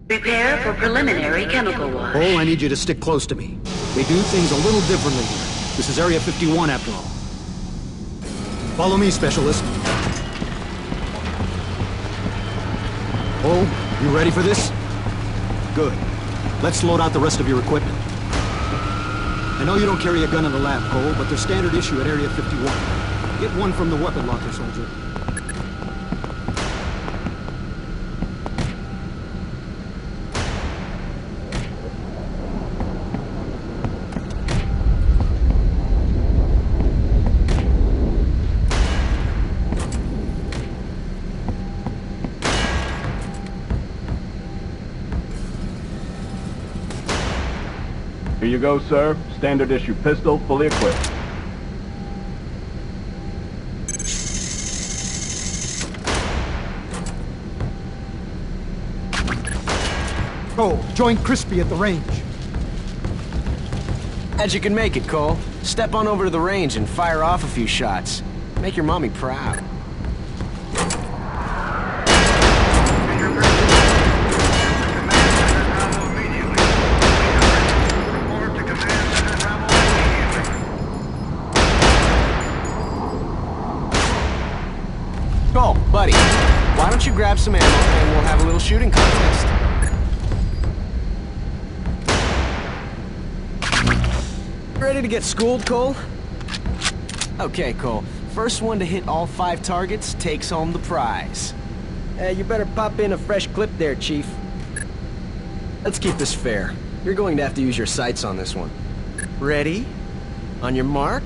Prepare for preliminary chemical wash. Oh, I need you to stick close to me. They do things a little differently here. This is Area 51 after all. Follow me, Specialist. Oh, you ready for this? Good. Let's load out the rest of your equipment. I know you don't carry a gun in the lab, Cole, but they're standard issue at Area 51. Get one from the weapon locker, soldier. Here you go, sir. Standard issue pistol, fully equipped. Oh, join Crispy at the range. As you can make it, Cole. Step on over to the range and fire off a few shots. Make your mommy proud. Cole, buddy, why don't you grab some ammo and we'll have a little shooting contest. Ready to get schooled, Cole? Okay, Cole. First one to hit all 5 targets takes home the prize. You better pop in a fresh clip there, Chief. Let's keep this fair. You're going to have to use your sights on this one. Ready? On your mark,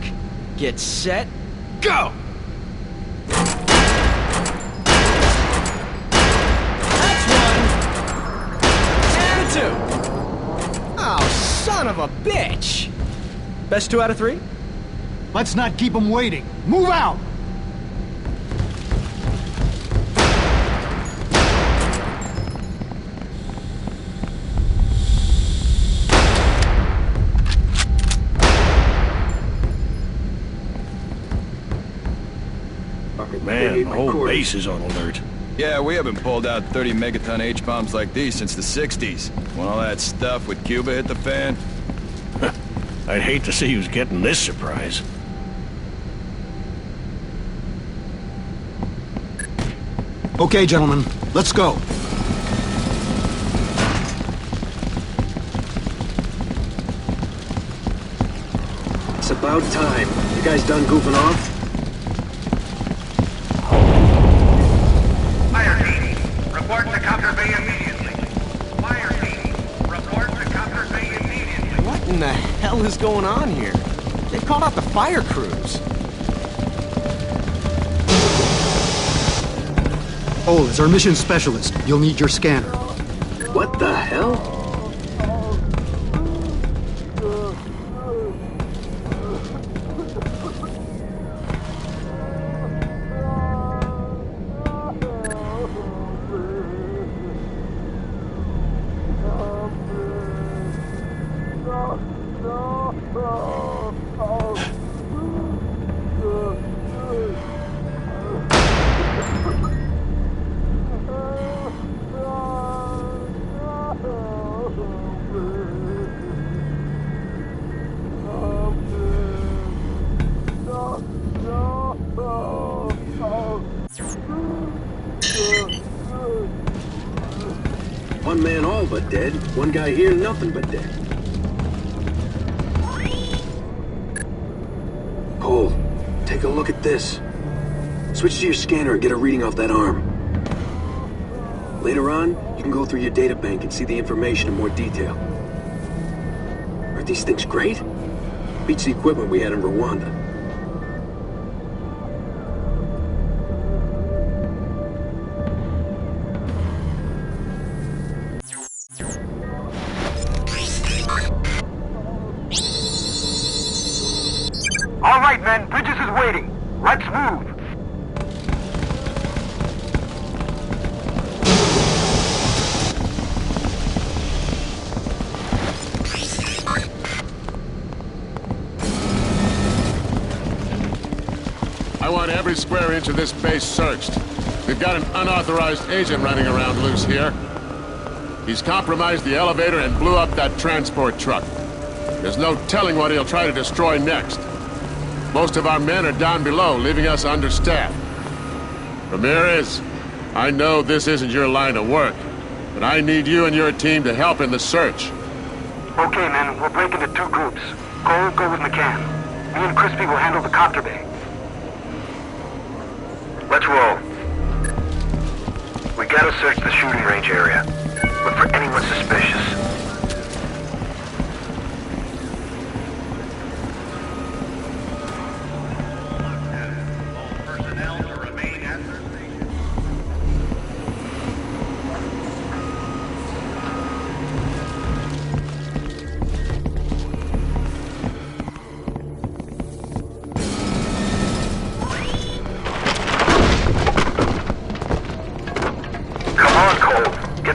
get set, go! Oh, son of a bitch! Best 2 out of 3? Let's not keep them waiting. Move out! Man, the whole base is on alert. Yeah, we haven't pulled out 30 megaton H-bombs like these since the 60s. When all that stuff with Cuba hit the fan. I'd hate to see who's getting this surprise. Okay, gentlemen, let's go. It's about time. You guys done goofing off? Fire team, report to Copter Bay immediately. Fire team, report to Copter Bay immediately. What in the hell is going on here? They've called out the fire crews. Oh, as our mission specialist, you'll need your scanner. What the hell? One man all but dead. One guy here, nothing but dead. Cole, take a look at this. Switch to your scanner and get a reading off that arm. Later on, you can go through your data bank and see the information in more detail. Aren't these things great? Beats the equipment we had in Rwanda. every square inch of this base searched. We've got an unauthorized agent running around loose here. He's compromised the elevator and blew up that transport truck. There's no telling what he'll try to destroy next. Most of our men are down below, leaving us understaffed. Ramirez, I know this isn't your line of work, but I need you and your team to help in the search. Okay, men, we'll break into 2 groups. Cole, go with McCann. Me and Crispy will handle the copter bay. Let's roll. We gotta search the shooting range area. Look for anyone suspicious.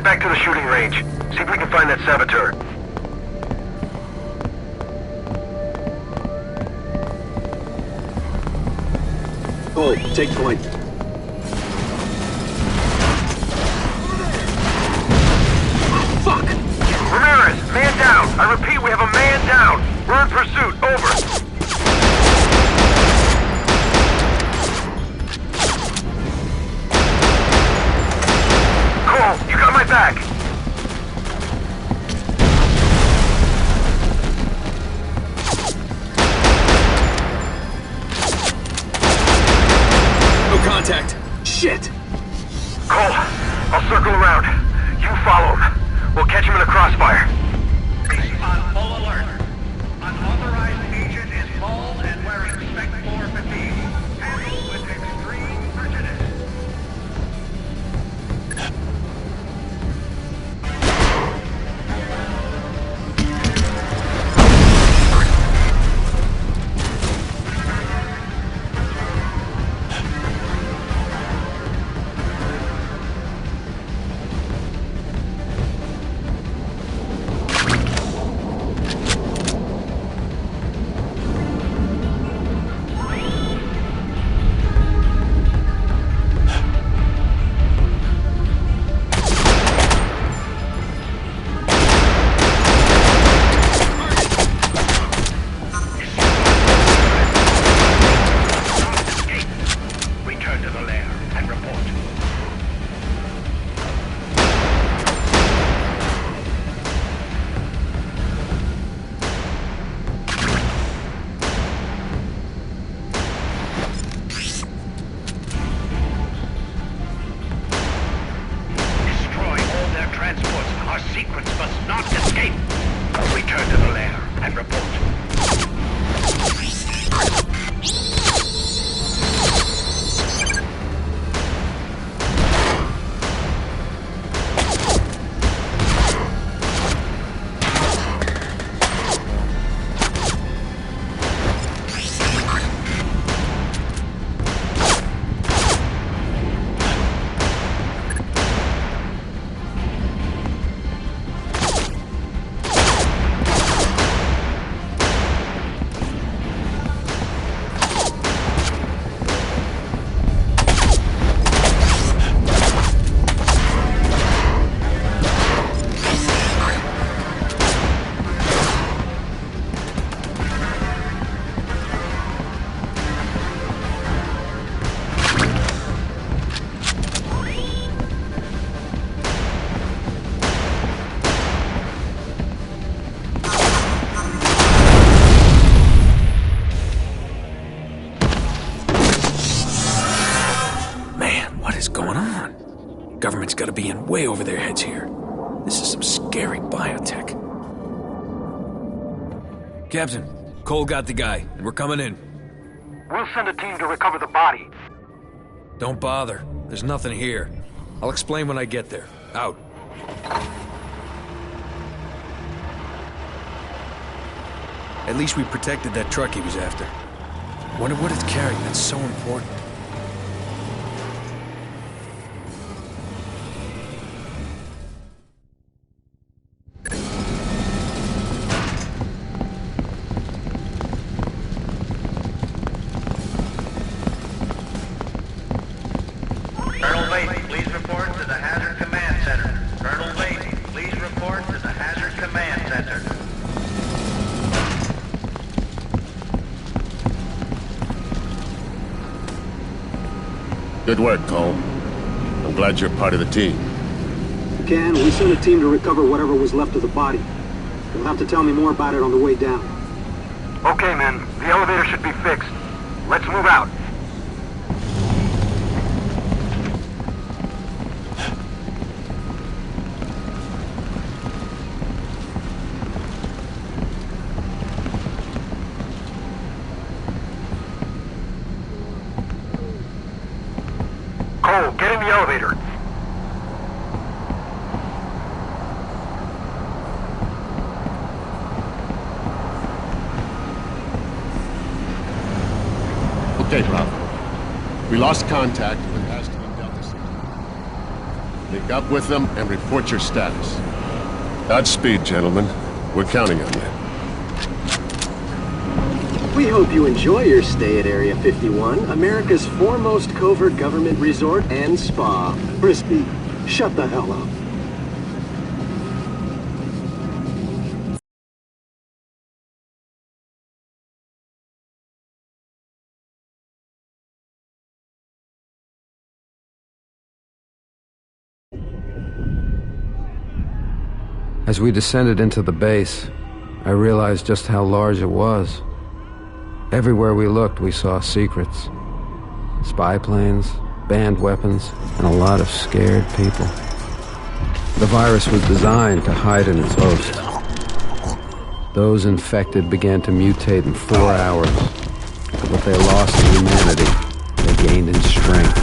Back to the shooting range. See if we can find that saboteur. Cole, take point. Fuck! Ramirez, man down! I repeat, we have a man down! We're in pursuit, over! Cole, you got my back! No contact. Shit! Cole, I'll circle around. You follow him. We'll catch him in a crossfire. On full alert. Unauthorized agent is bald and wearing Spec 4 fatigue. Handled with extreme prejudice. Government's gotta be in way over their heads here. This is some scary biotech. Captain, Cole got the guy, and we're coming in. We'll send a team to recover the body. Don't bother. There's nothing here. I'll explain when I get there. Out. At least we protected that truck he was after. Wonder what it's carrying that's so important. Good work, Cole. I'm glad you're part of the team. Ken, we sent a team to recover whatever was left of the body. You'll have to tell me more about it on the way down. Okay, men. The elevator should be fixed. Let's move out. Cole, get in the elevator. Okay, Bravo. We lost contact with Hazmat Delta City. Link up with them and report your status. Godspeed, gentlemen. We're counting on you. We hope you enjoy your stay at Area 51, America's foremost covert government resort and spa. Frisbee, shut the hell up. As we descended into the base, I realized just how large it was. Everywhere we looked, we saw secrets. Spy planes, banned weapons, and a lot of scared people. The virus was designed to hide in its host. Those infected began to mutate in 4 hours. What they lost in humanity, they gained in strength.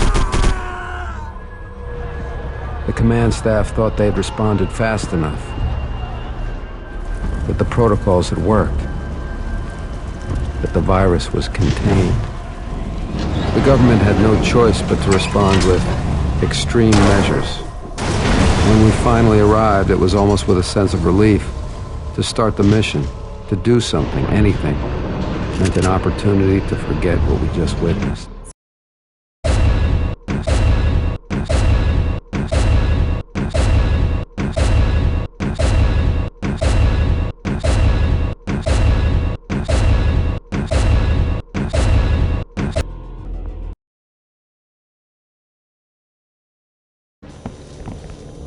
The command staff thought they'd responded fast enough, that the protocols had worked, that the virus was contained. The government had no choice but to respond with extreme measures. When we finally arrived, it was almost with a sense of relief. To start the mission, to do something, anything, meant an opportunity to forget what we just witnessed.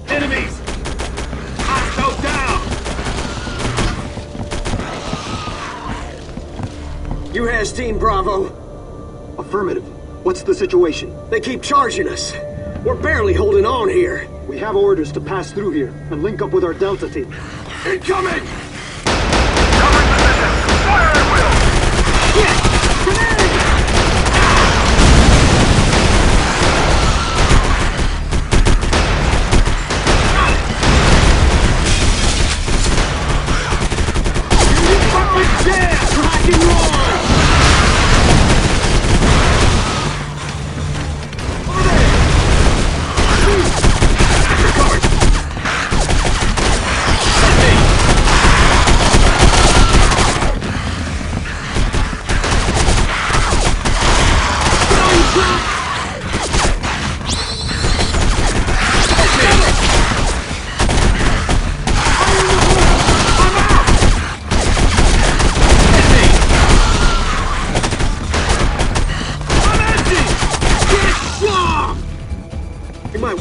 Enemies! Hostile down! You has Team Bravo? Affirmative. What's the situation? They keep charging us. We're barely holding on here. We have orders to pass through here and link up with our Delta team. Incoming! Cover position! Fire at will! Shit! Grenade!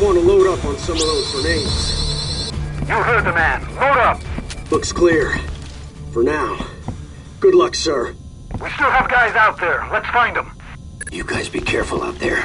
Want to load up on some of those grenades. You heard the man. Load up! Looks clear. For now. Good luck, sir. We still have guys out there. Let's find them. You guys be careful out there.